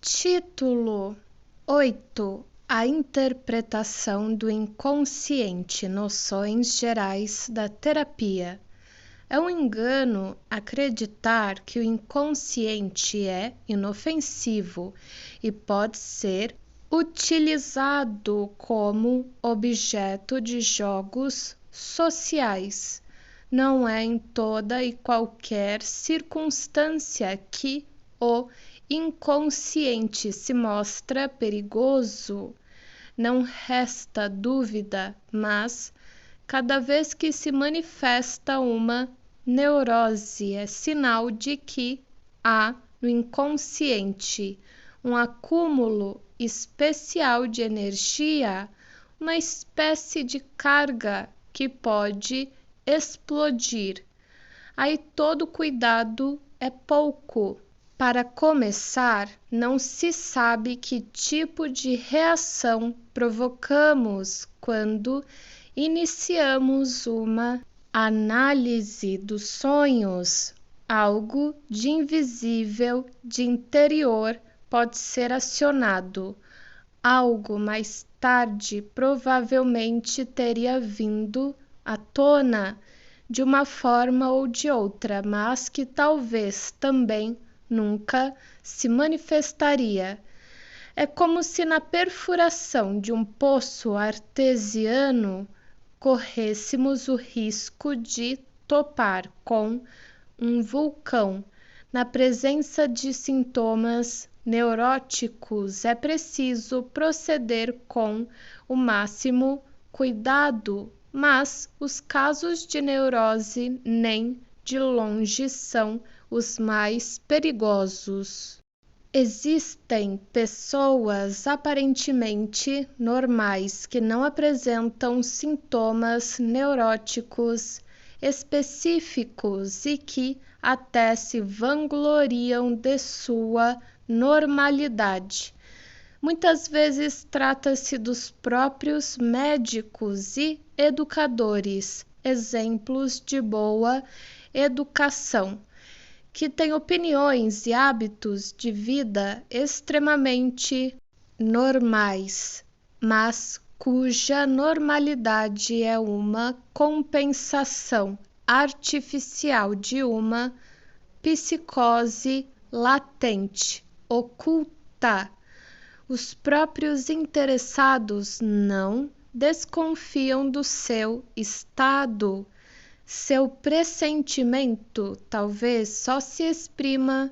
Título 8: A interpretação do inconsciente, noções gerais da terapia. É um engano acreditar que o inconsciente é inofensivo e pode ser utilizado como objeto de jogos sociais. Não é em toda e qualquer circunstância que o inconsciente se mostra perigoso. Não resta dúvida, mas cada vez que se manifesta uma neurose é sinal de que há no inconsciente um acúmulo especial de energia, uma espécie de carga que pode explodir. Aí todo cuidado é pouco. Para começar, não se sabe que tipo de reação provocamos quando iniciamos uma análise dos sonhos. Algo de invisível, de interior, pode ser acionado. Algo mais tarde provavelmente teria vindo à tona de uma forma ou de outra, mas que talvez também nunca se manifestaria. É como se na perfuração de um poço artesiano corrêssemos o risco de topar com um vulcão. Na presença de sintomas neuróticos, é preciso proceder com o máximo cuidado, mas os casos de neurose nem de longe são os mais perigosos. Existem pessoas aparentemente normais que não apresentam sintomas neuróticos específicos e que até se vangloriam de sua normalidade. Muitas vezes trata-se dos próprios médicos e educadores, exemplos de boa educação, que têm opiniões e hábitos de vida extremamente normais, mas cuja normalidade é uma compensação artificial de uma psicose latente, oculta. Os próprios interessados não desconfiam do seu estado. Seu pressentimento talvez só se exprima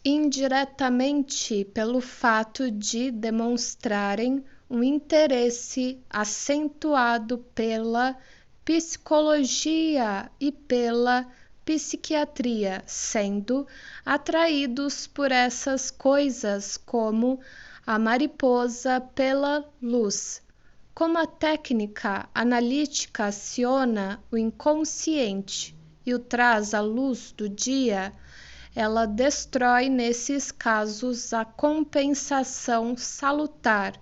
indiretamente pelo fato de demonstrarem um interesse acentuado pela psicologia e pela psiquiatria, sendo atraídos por essas coisas como a mariposa pela luz. Como a técnica analítica aciona o inconsciente e o traz à luz do dia, ela destrói nesses casos a compensação salutar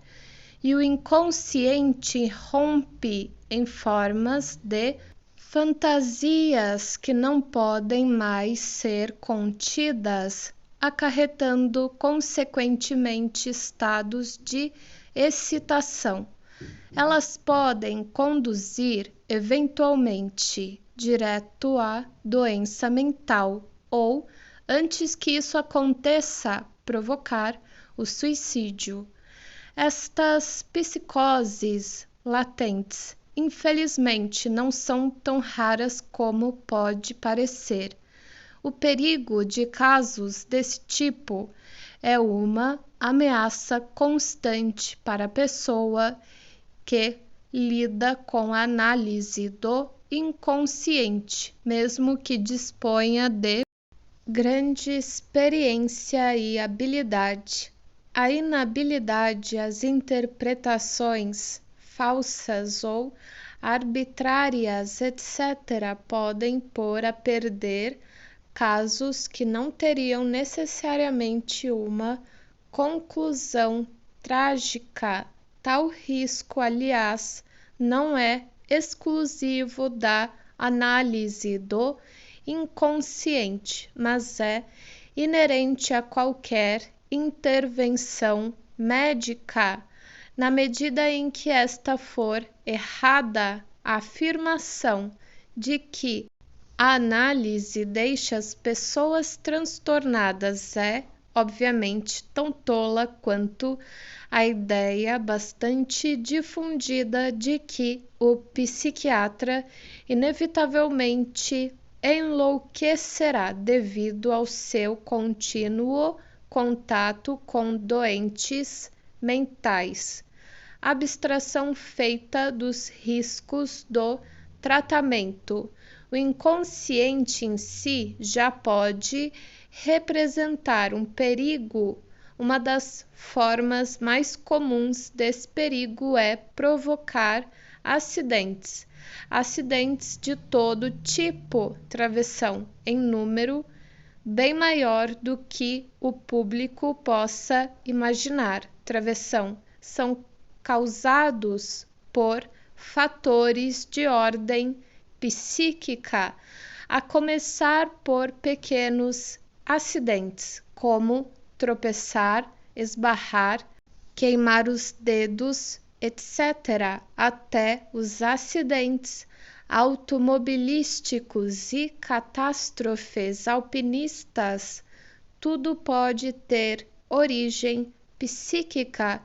e o inconsciente rompe em formas de fantasias que não podem mais ser contidas, acarretando consequentemente estados de excitação. Elas podem conduzir, eventualmente, direto à doença mental ou, antes que isso aconteça, provocar o suicídio. Estas psicoses latentes, infelizmente, não são tão raras como pode parecer. O perigo de casos desse tipo é uma ameaça constante para a pessoa que lida com a análise do inconsciente, mesmo que disponha de grande experiência e habilidade. A inabilidade às interpretações falsas ou arbitrárias, etc., podem pôr a perder casos que não teriam necessariamente uma conclusão trágica. Tal risco, aliás, não é exclusivo da análise do inconsciente, mas é inerente a qualquer intervenção médica, na medida em que esta for errada. A afirmação de que a análise deixa as pessoas transtornadas é, obviamente, tão tola quanto a ideia bastante difundida de que o psiquiatra inevitavelmente enlouquecerá devido ao seu contínuo contato com doentes mentais. Abstração feita dos riscos do tratamento. O inconsciente em si já pode representar um perigo. Uma das formas mais comuns desse perigo é provocar acidentes de todo tipo, travessão em número bem maior do que o público possa imaginar. Travessão são causados por fatores de ordem psíquica, a começar por pequenos acidentes, como tropeçar, esbarrar, queimar os dedos, etc., até os acidentes automobilísticos e catástrofes alpinistas. Tudo pode ter origem psíquica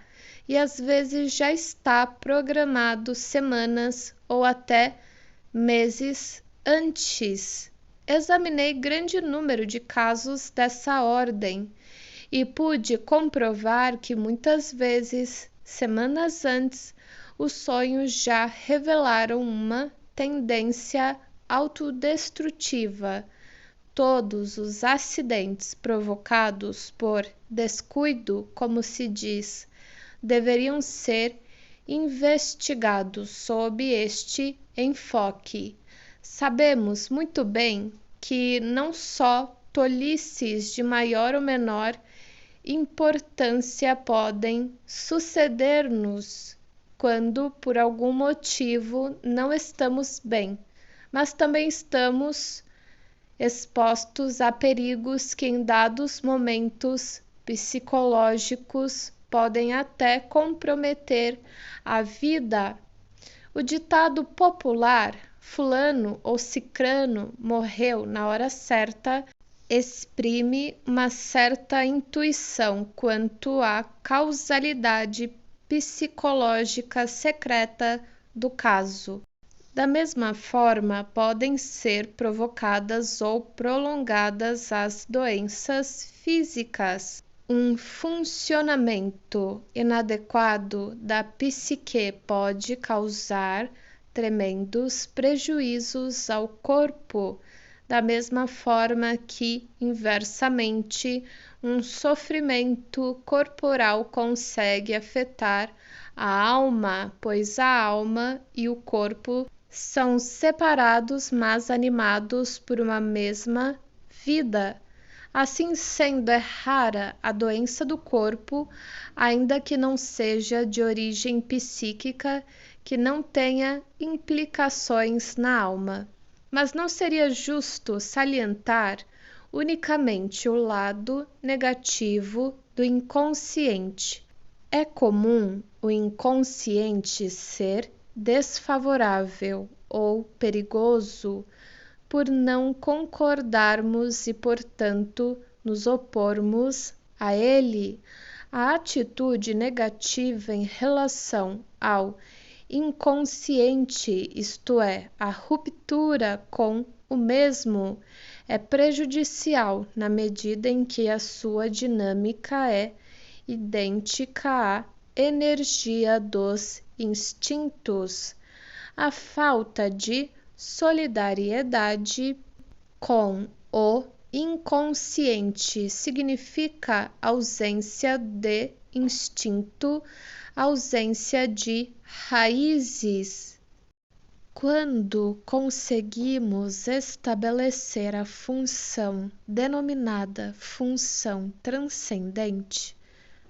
e às vezes já está programado semanas ou até meses antes. Examinei grande número de casos dessa ordem e pude comprovar que muitas vezes, semanas antes, os sonhos já revelaram uma tendência autodestrutiva. Todos os acidentes provocados por descuido, como se diz, deveriam ser investigados sob este enfoque. Sabemos muito bem que não só tolices de maior ou menor importância podem suceder-nos quando por algum motivo não estamos bem, mas também estamos expostos a perigos que em dados momentos psicológicos podem até comprometer a vida. O ditado popular, fulano ou cicrano morreu na hora certa, exprime uma certa intuição quanto à causalidade psicológica secreta do caso. Da mesma forma, podem ser provocadas ou prolongadas as doenças físicas. Um funcionamento inadequado da psique pode causar tremendos prejuízos ao corpo, da mesma forma que, inversamente, um sofrimento corporal consegue afetar a alma, pois a alma e o corpo são separados, mas animados por uma mesma vida. Assim sendo, é rara a doença do corpo, ainda que não seja de origem psíquica, que não tenha implicações na alma. Mas não seria justo salientar unicamente o lado negativo do inconsciente. É comum o inconsciente ser desfavorável ou perigoso por não concordarmos e, portanto, nos opormos a ele. A atitude negativa em relação ao inconsciente, isto é, a ruptura com o mesmo, é prejudicial na medida em que a sua dinâmica é idêntica à energia dos instintos. A falta de solidariedade com o inconsciente significa ausência de instinto, ausência de raízes. Quando conseguimos estabelecer a função denominada função transcendente,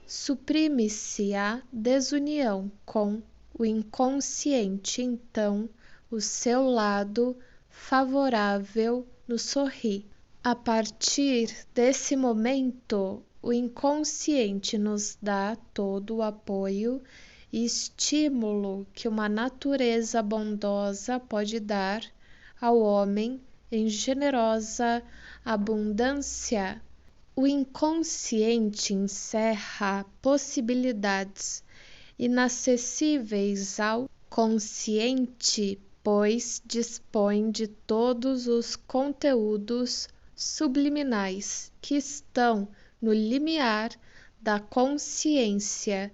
suprime-se a desunião com o inconsciente, então o seu lado favorável nos sorri. A partir desse momento, o inconsciente nos dá todo o apoio e estímulo que uma natureza bondosa pode dar ao homem em generosa abundância. O inconsciente encerra possibilidades inacessíveis ao consciente, pois dispõe de todos os conteúdos subliminais que estão no limiar da consciência,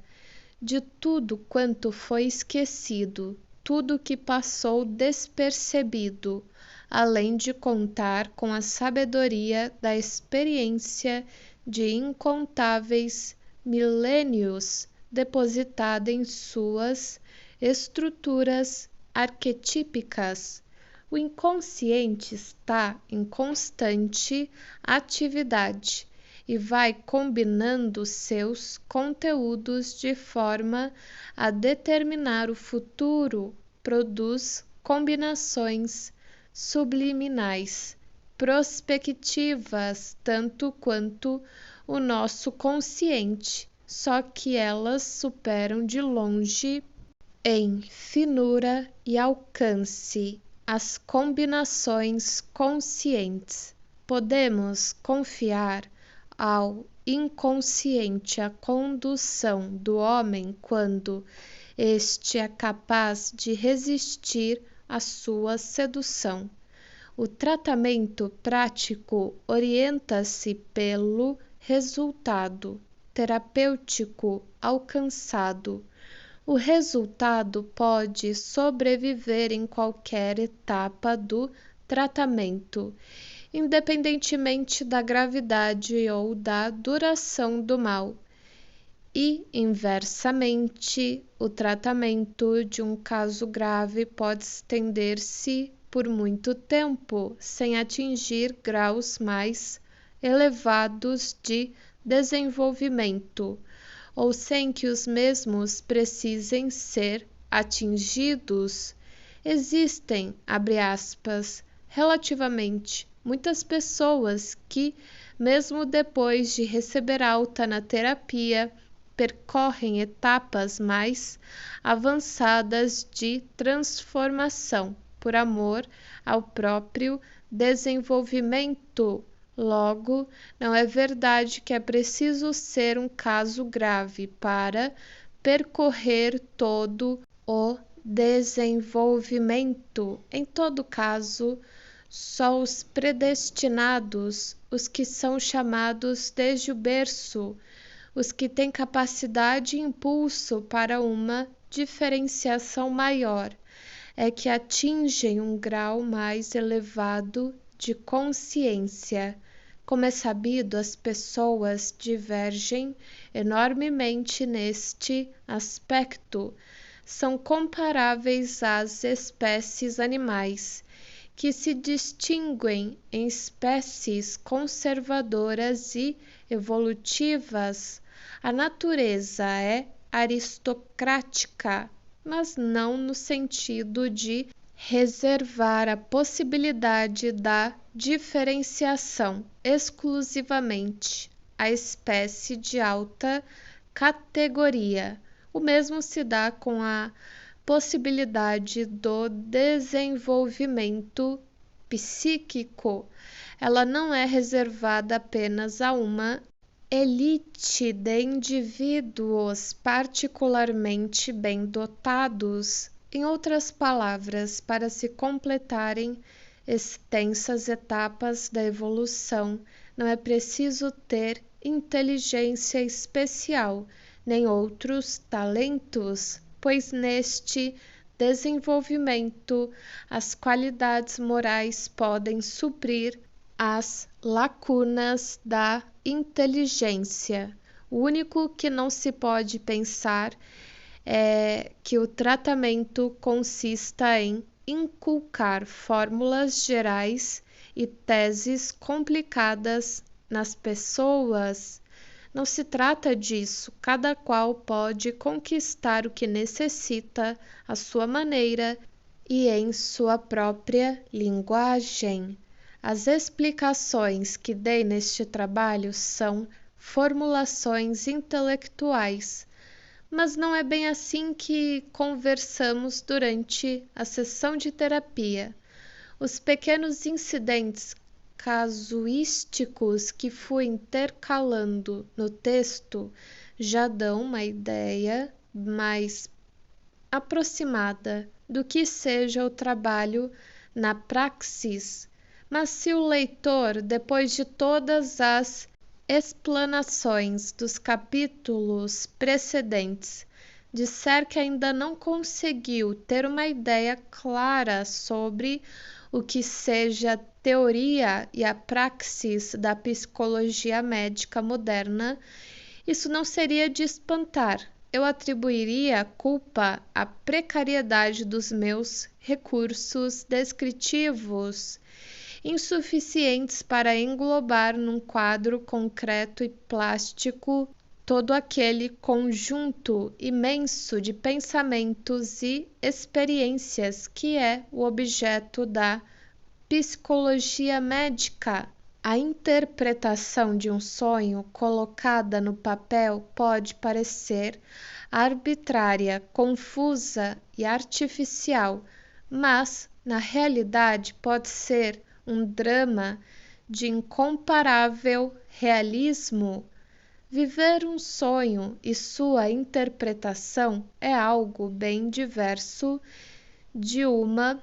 de tudo quanto foi esquecido, tudo que passou despercebido, além de contar com a sabedoria da experiência de incontáveis milênios depositada em suas estruturas arquetípicas. O inconsciente está em constante atividade e vai combinando seus conteúdos de forma a determinar o futuro, produz combinações subliminais, prospectivas, tanto quanto o nosso consciente, só que elas superam de longe em finura e alcance as combinações conscientes. Podemos confiar ao inconsciente a condução do homem quando este é capaz de resistir à sua sedução. O tratamento prático orienta-se pelo resultado terapêutico alcançado. O resultado pode sobreviver em qualquer etapa do tratamento, independentemente da gravidade ou da duração do mal. E, inversamente, o tratamento de um caso grave pode estender-se por muito tempo, sem atingir graus mais elevados de desenvolvimento, ou sem que os mesmos precisem ser atingidos. Existem, abre aspas, relativamente muitas pessoas que, mesmo depois de receber alta na terapia, percorrem etapas mais avançadas de transformação por amor ao próprio desenvolvimento. Logo, não é verdade que é preciso ser um caso grave para percorrer todo o desenvolvimento. Em todo caso, só os predestinados, os que são chamados desde o berço, os que têm capacidade e impulso para uma diferenciação maior, é que atingem um grau mais elevado de consciência. Como é sabido, as pessoas divergem enormemente neste aspecto. São comparáveis às espécies animais, que se distinguem em espécies conservadoras e evolutivas. A natureza é aristocrática, mas não no sentido de reservar a possibilidade da diferenciação exclusivamente à espécie de alta categoria. O mesmo se dá com a possibilidade do desenvolvimento psíquico. Ela não é reservada apenas a uma elite de indivíduos particularmente bem dotados. Em outras palavras, para se completarem extensas etapas da evolução, não é preciso ter inteligência especial, nem outros talentos, pois neste desenvolvimento as qualidades morais podem suprir as lacunas da inteligência. O único que não se pode pensar é que o tratamento consista em inculcar fórmulas gerais e teses complicadas nas pessoas. Não se trata disso, cada qual pode conquistar o que necessita à sua maneira e em sua própria linguagem. As explicações que dei neste trabalho são formulações intelectuais. Mas não é bem assim que conversamos durante a sessão de terapia. Os pequenos incidentes casuísticos que fui intercalando no texto já dão uma ideia mais aproximada do que seja o trabalho na praxis. Mas se o leitor, depois de todas as explanações dos capítulos precedentes, disser que ainda não conseguiu ter uma ideia clara sobre o que seja a teoria e a praxis da psicologia médica moderna, isso não seria de espantar. Eu atribuiria a culpa à precariedade dos meus recursos descritivos, insuficientes para englobar num quadro concreto e plástico todo aquele conjunto imenso de pensamentos e experiências que é o objeto da psicologia médica. A interpretação de um sonho colocada no papel pode parecer arbitrária, confusa e artificial, mas, na realidade, pode ser um drama de incomparável realismo. Viver um sonho e sua interpretação é algo bem diverso de uma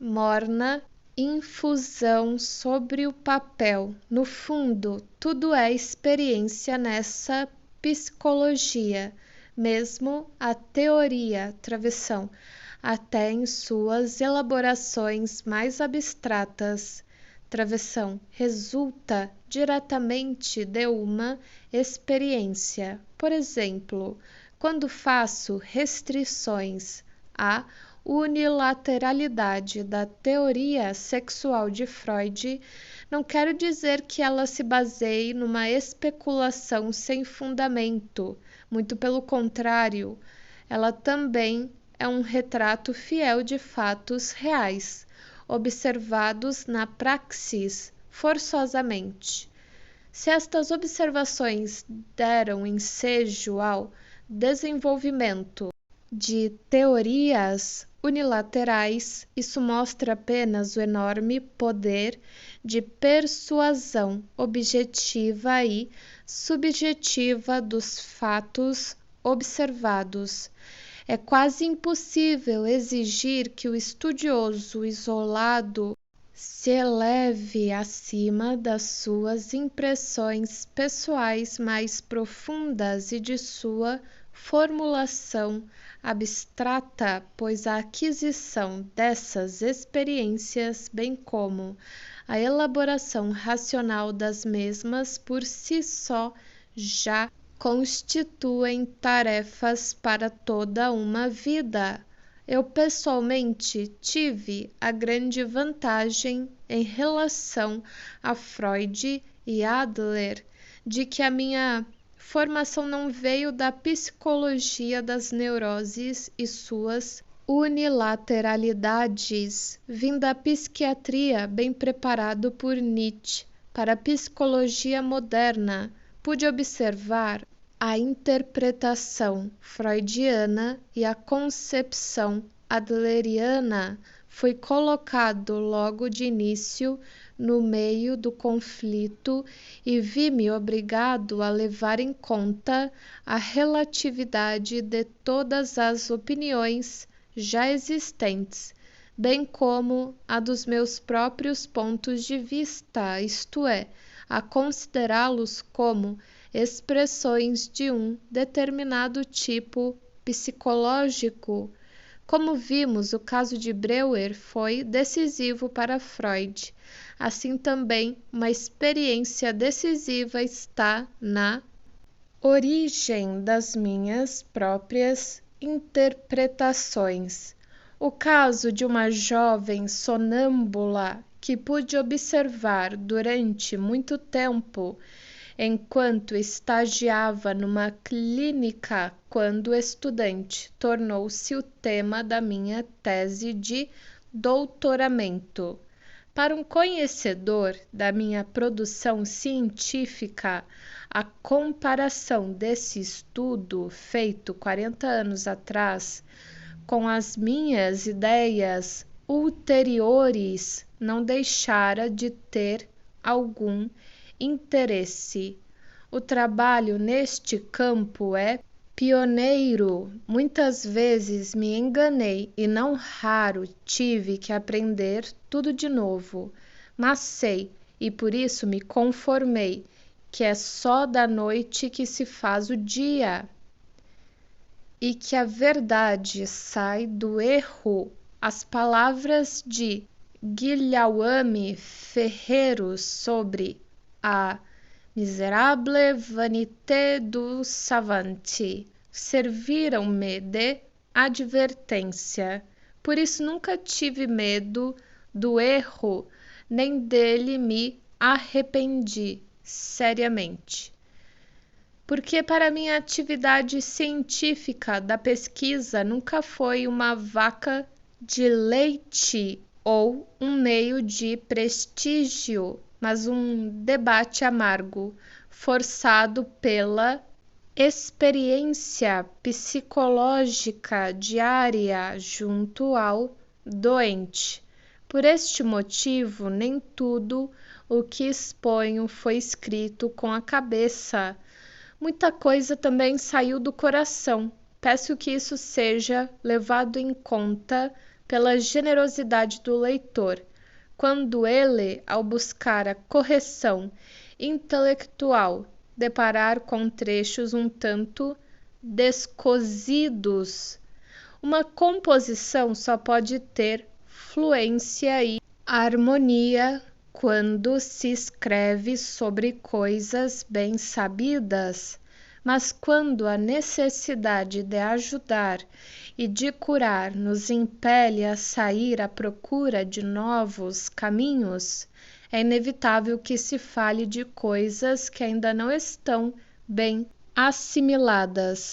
morna infusão sobre o papel. No fundo, tudo é experiência nessa psicologia, mesmo a teoria, travessão, até em suas elaborações mais abstratas. Travessão resulta diretamente de uma experiência. Por exemplo, quando faço restrições à unilateralidade da teoria sexual de Freud, não quero dizer que ela se baseie numa especulação sem fundamento. Muito pelo contrário, ela também é um retrato fiel de fatos reais, observados na praxis forçosamente. Se estas observações deram ensejo ao desenvolvimento de teorias unilaterais, isso mostra apenas o enorme poder de persuasão objetiva e subjetiva dos fatos observados. É quase impossível exigir que o estudioso isolado se eleve acima das suas impressões pessoais mais profundas e de sua formulação abstrata, pois a aquisição dessas experiências, bem como a elaboração racional das mesmas, por si só já constituem tarefas para toda uma vida. Eu pessoalmente tive a grande vantagem em relação a Freud e Adler de que a minha formação não veio da psicologia das neuroses e suas unilateralidades, vim da psiquiatria, bem preparado por Nietzsche para a psicologia moderna. Pude observar a interpretação freudiana e a concepção adleriana. Fui colocado logo de início no meio do conflito e vi-me obrigado a levar em conta a relatividade de todas as opiniões já existentes, bem como a dos meus próprios pontos de vista, isto é, a considerá-los como expressões de um determinado tipo psicológico. Como vimos, o caso de Breuer foi decisivo para Freud. Assim também, uma experiência decisiva está na origem das minhas próprias interpretações. O caso de uma jovem sonâmbula que pude observar durante muito tempo enquanto estagiava numa clínica quando estudante, tornou-se o tema da minha tese de doutoramento. Para um conhecedor da minha produção científica, A comparação desse estudo, feito 40 anos atrás, com as minhas ideias ulteriores, não deixara de ter algum interesse. O trabalho neste campo é pioneiro. Muitas vezes me enganei e não raro tive que aprender tudo de novo, mas sei, e por isso me conformei, que é só da noite que se faz o dia, e que a verdade sai do erro. As palavras de Guilherme Ferreiros sobre a miserable vanité du savant serviram-me de advertência. Por isso nunca tive medo do erro, nem dele me arrependi seriamente. Porque para mim a atividade científica da pesquisa nunca foi uma vaca de leite ou um meio de prestígio, mas um debate amargo, forçado pela experiência psicológica diária junto ao doente. Por este motivo, nem tudo o que exponho foi escrito com a cabeça. Muita coisa também saiu do coração. Peço que isso seja levado em conta pela generosidade do leitor, quando ele, ao buscar a correção intelectual, deparar com trechos um tanto descosidos. Uma composição só pode ter fluência e harmonia quando se escreve sobre coisas bem sabidas, mas quando a necessidade de ajudar e de curar nos impele a sair à procura de novos caminhos, é inevitável que se fale de coisas que ainda não estão bem assimiladas.